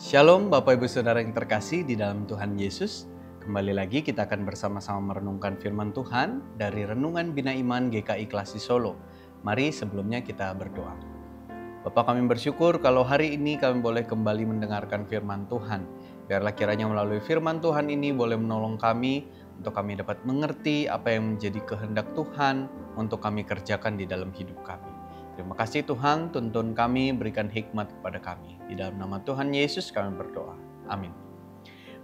Shalom Bapak Ibu Saudara yang terkasih di dalam Tuhan Yesus. Kembali lagi kita akan bersama-sama merenungkan firman Tuhan dari Renungan Bina Iman GKI Klasi Solo. Mari sebelumnya kita berdoa. Bapa, kami bersyukur kalau hari ini kami boleh kembali mendengarkan firman Tuhan. Biarlah kiranya melalui firman Tuhan ini boleh menolong kami untuk kami dapat mengerti apa yang menjadi kehendak Tuhan untuk kami kerjakan di dalam hidup kami. Terima kasih Tuhan, tuntun kami, berikan hikmat kepada kami. Di dalam nama Tuhan Yesus kami berdoa. Amin.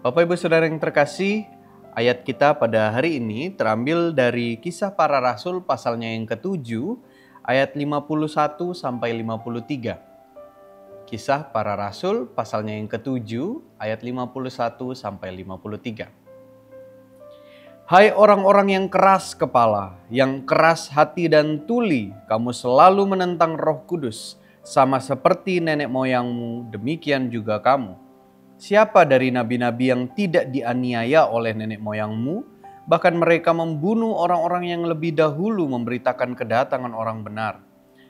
Bapak Ibu Saudara yang terkasih, ayat kita pada hari ini terambil dari Kisah Para Rasul pasalnya yang ke-7, ayat 51 sampai 53. Kisah Para Rasul pasalnya yang ke-7, ayat 51 sampai 53. Hai orang-orang yang keras kepala, yang keras hati dan tuli, kamu selalu menentang Roh Kudus, sama seperti nenek moyangmu, demikian juga kamu. Siapa dari nabi-nabi yang tidak dianiaya oleh nenek moyangmu? Bahkan mereka membunuh orang-orang yang lebih dahulu memberitakan kedatangan orang benar,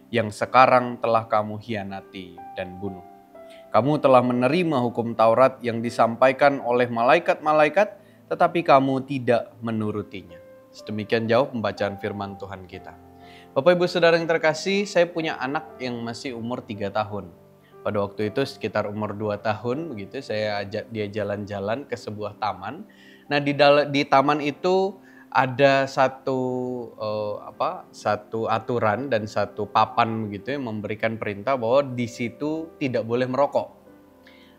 yang sekarang telah kamu hianati dan bunuh. Kamu telah menerima hukum Taurat yang disampaikan oleh malaikat-malaikat, tetapi kamu tidak menurutinya. Sedemikian jauh pembacaan firman Tuhan kita. Bapak Ibu Saudara yang terkasih, saya punya anak yang masih umur 3 tahun. Pada waktu itu sekitar umur 2 tahun begitu, saya ajak dia jalan-jalan ke sebuah taman. Nah, di taman itu ada satu aturan dan satu papan begitu yang memberikan perintah bahwa di situ tidak boleh merokok.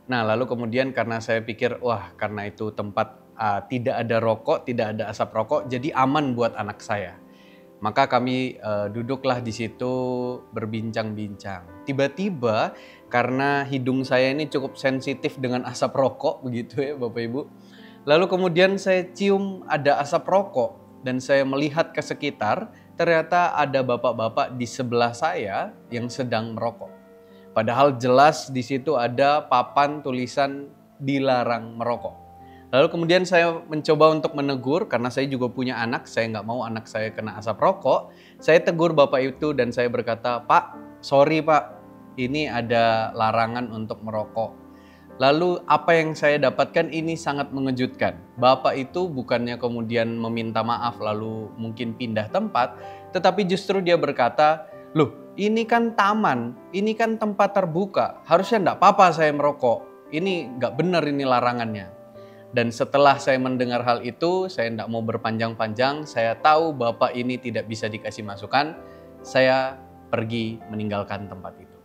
Nah, lalu kemudian karena saya pikir, karena itu tempat tidak ada rokok, tidak ada asap rokok, jadi aman buat anak saya. Maka kami duduklah di situ berbincang-bincang. Tiba-tiba karena hidung saya ini cukup sensitif dengan asap rokok begitu ya Bapak Ibu. Lalu kemudian saya cium ada asap rokok dan saya melihat ke sekitar, ternyata ada bapak-bapak di sebelah saya yang sedang merokok. Padahal jelas di situ ada papan tulisan dilarang merokok. Lalu kemudian saya mencoba untuk menegur, karena saya juga punya anak, saya nggak mau anak saya kena asap rokok. Saya tegur bapak itu dan saya berkata, "Pak, sorry Pak, ini ada larangan untuk merokok." Lalu apa yang saya dapatkan ini sangat mengejutkan. Bapak itu bukannya kemudian meminta maaf lalu mungkin pindah tempat, tetapi justru dia berkata, "Loh, ini kan taman, ini kan tempat terbuka, harusnya enggak apa-apa saya merokok. Ini enggak benar ini larangannya." Dan setelah saya mendengar hal itu, saya enggak mau berpanjang-panjang, saya tahu Bapak ini tidak bisa dikasih masukan, saya pergi meninggalkan tempat itu.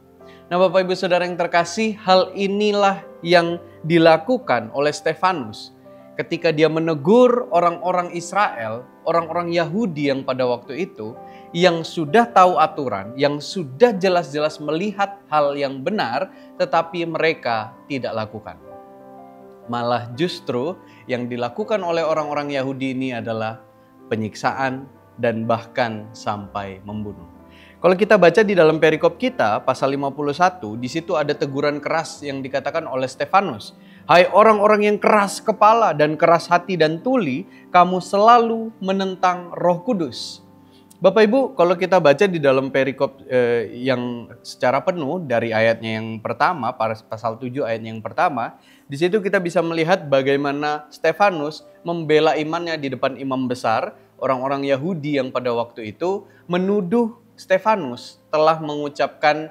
Nah Bapak Ibu Saudara yang terkasih, hal inilah yang dilakukan oleh Stefanus ketika dia menegur orang-orang Israel, orang-orang Yahudi yang pada waktu itu, yang sudah tahu aturan, yang sudah jelas-jelas melihat hal yang benar, tetapi mereka tidak lakukan. Malah justru yang dilakukan oleh orang-orang Yahudi ini adalah penyiksaan dan bahkan sampai membunuh. Kalau kita baca di dalam perikop kita, pasal 51, di situ ada teguran keras yang dikatakan oleh Stefanus. Hai orang-orang yang keras kepala dan keras hati dan tuli, kamu selalu menentang Roh Kudus. Bapak Ibu, kalau kita baca di dalam perikop yang secara penuh dari ayatnya yang pertama, pasal 7 ayat yang pertama, di situ kita bisa melihat bagaimana Stefanus membela imannya di depan imam besar, orang-orang Yahudi yang pada waktu itu menuduh Stefanus telah mengucapkan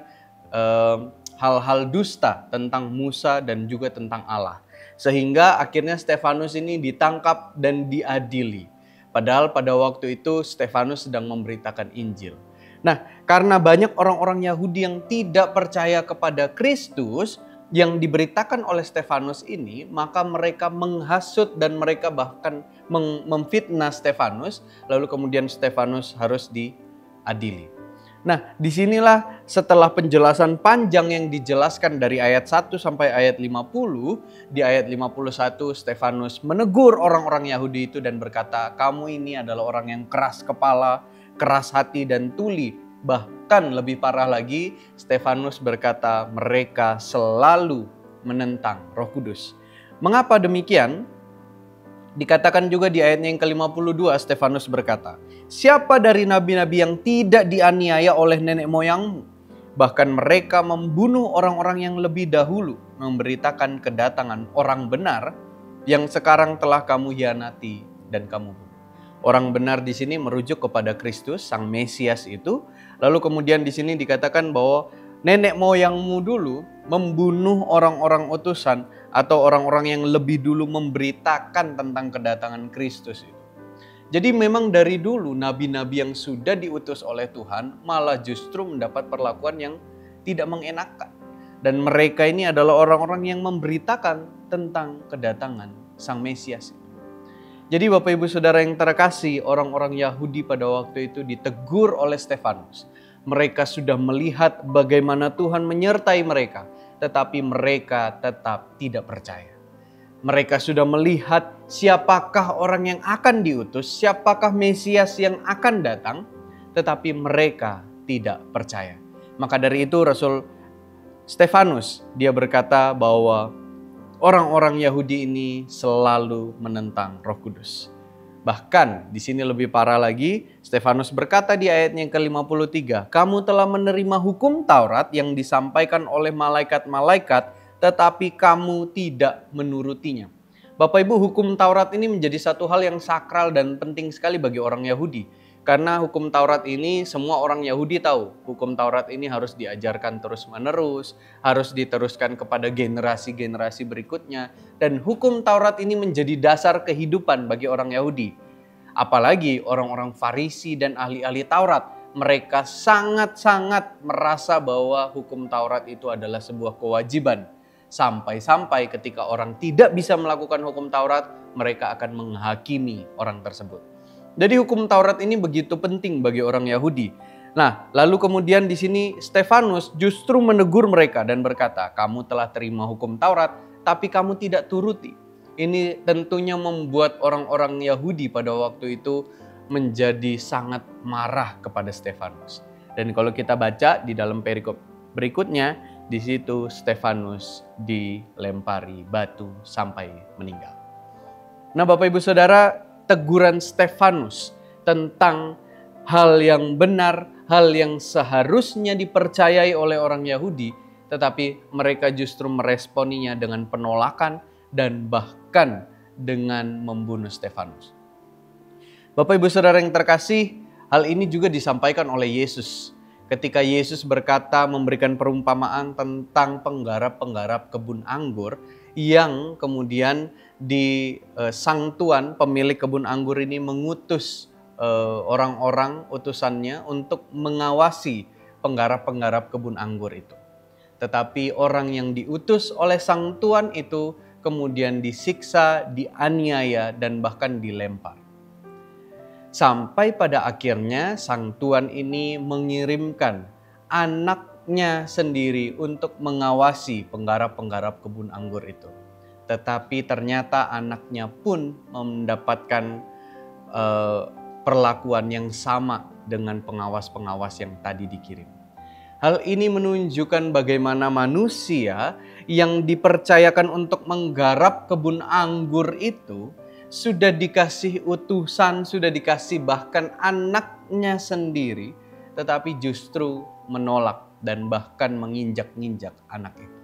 hal-hal dusta tentang Musa dan juga tentang Allah. Sehingga akhirnya Stefanus ini ditangkap dan diadili. Padahal pada waktu itu Stefanus sedang memberitakan Injil. Nah, karena banyak orang-orang Yahudi yang tidak percaya kepada Kristus yang diberitakan oleh Stefanus ini, maka mereka menghasut dan mereka bahkan memfitnah Stefanus, lalu kemudian Stefanus harus diadili. Nah, disinilah setelah penjelasan panjang yang dijelaskan dari ayat 1 sampai ayat 50, di ayat 51 Stefanus menegur orang-orang Yahudi itu dan berkata, "Kamu ini adalah orang yang keras kepala, keras hati dan tuli." Bahkan lebih parah lagi, Stefanus berkata, mereka selalu menentang Roh Kudus. Mengapa demikian? Dikatakan juga di ayat yang ke-52, Stefanus berkata, "Siapa dari nabi-nabi yang tidak dianiaya oleh nenek moyangmu? Bahkan mereka membunuh orang-orang yang lebih dahulu memberitakan kedatangan orang benar yang sekarang telah kamu hianati dan kamu bunuh. Orang benar di sini merujuk kepada Kristus, Sang Mesias itu. Lalu kemudian di sini dikatakan bahwa nenek moyangmu dulu membunuh orang-orang utusan atau orang-orang yang lebih dulu memberitakan tentang kedatangan Kristus itu. Jadi memang dari dulu nabi-nabi yang sudah diutus oleh Tuhan malah justru mendapat perlakuan yang tidak mengenakan. Dan mereka ini adalah orang-orang yang memberitakan tentang kedatangan Sang Mesias. Jadi Bapak Ibu Saudara yang terkasih, orang-orang Yahudi pada waktu itu ditegur oleh Stefanus. Mereka sudah melihat bagaimana Tuhan menyertai mereka, tetapi mereka tetap tidak percaya. Mereka sudah melihat siapakah orang yang akan diutus, siapakah Mesias yang akan datang, tetapi mereka tidak percaya. Maka dari itu Rasul Stefanus dia berkata bahwa orang-orang Yahudi ini selalu menentang Roh Kudus. Bahkan di sini lebih parah lagi, Stefanus berkata di ayatnya yang ke-53, "Kamu telah menerima hukum Taurat yang disampaikan oleh malaikat-malaikat, tetapi kamu tidak menurutinya." Bapak Ibu, hukum Taurat ini menjadi satu hal yang sakral dan penting sekali bagi orang Yahudi. Karena hukum Taurat ini semua orang Yahudi tahu. Hukum Taurat ini harus diajarkan terus-menerus, harus diteruskan kepada generasi-generasi berikutnya. Dan hukum Taurat ini menjadi dasar kehidupan bagi orang Yahudi. Apalagi orang-orang Farisi dan ahli-ahli Taurat. Mereka sangat-sangat merasa bahwa hukum Taurat itu adalah sebuah kewajiban. Sampai-sampai ketika orang tidak bisa melakukan hukum Taurat, mereka akan menghakimi orang tersebut. Jadi hukum Taurat ini begitu penting bagi orang Yahudi. Nah, lalu kemudian di sini Stefanus justru menegur mereka dan berkata, "Kamu telah terima hukum Taurat, tapi kamu tidak turuti." Ini tentunya membuat orang-orang Yahudi pada waktu itu menjadi sangat marah kepada Stefanus. Dan kalau kita baca di dalam perikop berikutnya, di situ Stefanus dilempari batu sampai meninggal. Nah, Bapak Ibu Saudara, teguran Stefanus tentang hal yang benar, hal yang seharusnya dipercayai oleh orang Yahudi, tetapi mereka justru meresponinya dengan penolakan dan bahkan dengan membunuh Stefanus. Bapak Ibu Saudara yang terkasih, hal ini juga disampaikan oleh Yesus. Ketika Yesus berkata memberikan perumpamaan tentang penggarap-penggarap kebun anggur yang kemudian di sang tuan pemilik kebun anggur ini mengutus orang-orang utusannya untuk mengawasi penggarap-penggarap kebun anggur itu. Tetapi orang yang diutus oleh sang tuan itu kemudian disiksa, dianiaya dan bahkan dilempar. Sampai pada akhirnya sang tuan ini mengirimkan anaknya sendiri untuk mengawasi penggarap-penggarap kebun anggur itu. Tetapi ternyata anaknya pun mendapatkan perlakuan yang sama dengan pengawas-pengawas yang tadi dikirim. Hal ini menunjukkan bagaimana manusia yang dipercayakan untuk menggarap kebun anggur itu sudah dikasih utusan, sudah dikasih bahkan anaknya sendiri, tetapi justru menolak dan bahkan menginjak-injak anak itu.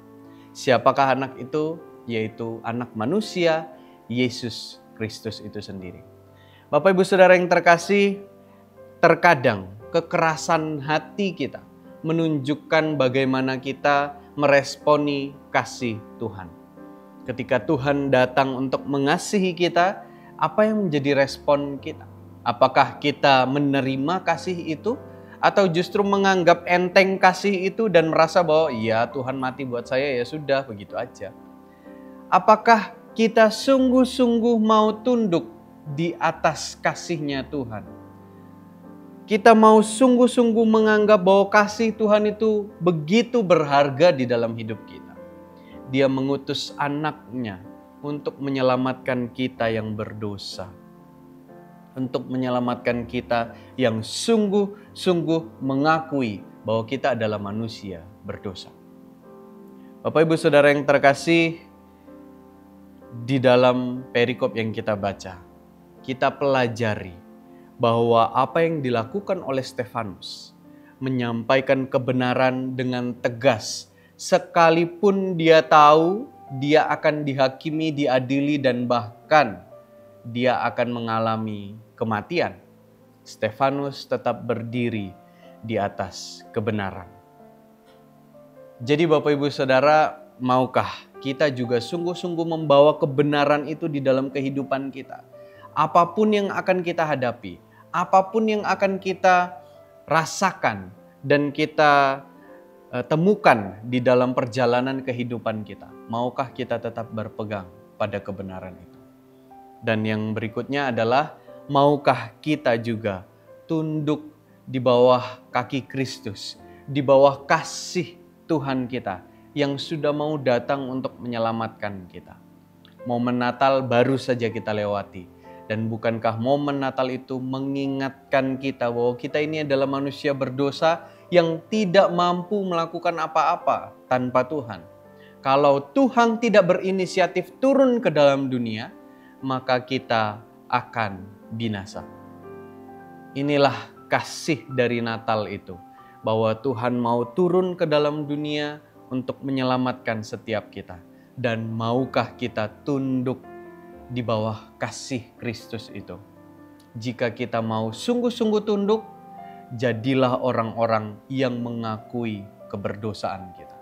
Siapakah anak itu? Yaitu anak manusia, Yesus Kristus itu sendiri. Bapak Ibu Saudara yang terkasih, terkadang kekerasan hati kita menunjukkan bagaimana kita meresponi kasih Tuhan. Ketika Tuhan datang untuk mengasihi kita, apa yang menjadi respon kita? Apakah kita menerima kasih itu? Atau justru menganggap enteng kasih itu dan merasa bahwa ya Tuhan mati buat saya, ya sudah begitu aja. Apakah kita sungguh-sungguh mau tunduk di atas kasih-Nya Tuhan? Kita mau sungguh-sungguh menganggap bahwa kasih Tuhan itu begitu berharga di dalam hidup kita. Dia mengutus anaknya untuk menyelamatkan kita yang berdosa. Untuk menyelamatkan kita yang sungguh-sungguh mengakui bahwa kita adalah manusia berdosa. Bapak Ibu Saudara yang terkasih, di dalam perikop yang kita baca, kita pelajari bahwa apa yang dilakukan oleh Stefanus menyampaikan kebenaran dengan tegas. Sekalipun dia tahu dia akan dihakimi, diadili, dan bahkan dia akan mengalami kematian. Stefanus tetap berdiri di atas kebenaran. Jadi Bapak Ibu Saudara, maukah kita juga sungguh-sungguh membawa kebenaran itu di dalam kehidupan kita? Apapun yang akan kita hadapi, apapun yang akan kita rasakan dan kita temukan di dalam perjalanan kehidupan kita, maukah kita tetap berpegang pada kebenaran itu? Dan yang berikutnya adalah, maukah kita juga tunduk di bawah kaki Kristus, di bawah kasih Tuhan kita yang sudah mau datang untuk menyelamatkan kita. Momen Natal baru saja kita lewati. Dan bukankah momen Natal itu mengingatkan kita bahwa kita ini adalah manusia berdosa yang tidak mampu melakukan apa-apa tanpa Tuhan. Kalau Tuhan tidak berinisiatif turun ke dalam dunia, maka kita akan binasa. Inilah kasih dari Natal itu, bahwa Tuhan mau turun ke dalam dunia untuk menyelamatkan setiap kita. Dan maukah kita tunduk di bawah kasih Kristus itu? Jika kita mau sungguh-sungguh tunduk, jadilah orang-orang yang mengakui keberdosaan kita.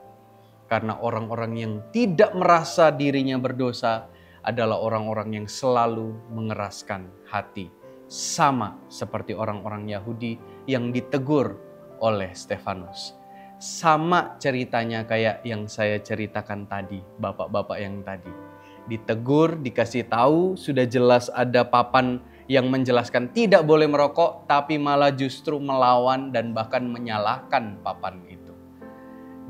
Karena orang-orang yang tidak merasa dirinya berdosa adalah orang-orang yang selalu mengeraskan hati. Sama seperti orang-orang Yahudi yang ditegur oleh Stefanus. Sama ceritanya kayak yang saya ceritakan tadi, bapak-bapak yang tadi. Ditegur, dikasih tahu, sudah jelas ada papan yang menjelaskan tidak boleh merokok, tapi malah justru melawan dan bahkan menyalahkan papan itu.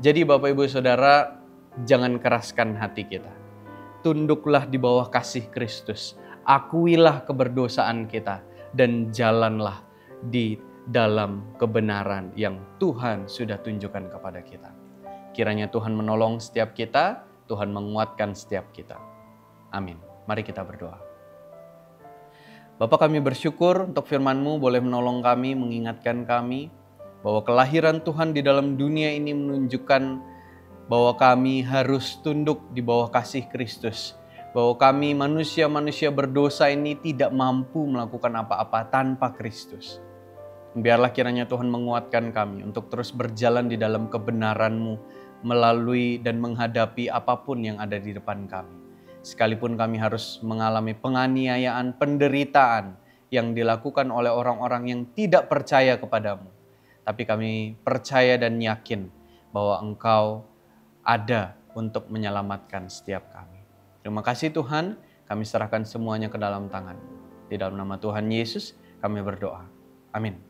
Jadi Bapak Ibu Saudara, jangan keraskan hati kita. Tunduklah di bawah kasih Kristus, akuilah keberdosaan kita, dan jalanlah di dalam kebenaran yang Tuhan sudah tunjukkan kepada kita. Kiranya Tuhan menolong setiap kita, Tuhan menguatkan setiap kita. Amin. Mari kita berdoa. Bapa, kami bersyukur untuk firman-Mu boleh menolong kami, mengingatkan kami bahwa kelahiran Tuhan di dalam dunia ini menunjukkan bahwa kami harus tunduk di bawah kasih Kristus. Bahwa kami manusia-manusia berdosa ini tidak mampu melakukan apa-apa tanpa Kristus. Biarlah kiranya Tuhan menguatkan kami untuk terus berjalan di dalam kebenaran-Mu melalui dan menghadapi apapun yang ada di depan kami. Sekalipun kami harus mengalami penganiayaan, penderitaan yang dilakukan oleh orang-orang yang tidak percaya kepadamu. Tapi kami percaya dan yakin bahwa Engkau ada untuk menyelamatkan setiap kami. Terima kasih Tuhan, kami serahkan semuanya ke dalam tangan-Mu. Di dalam nama Tuhan Yesus kami berdoa. Amin.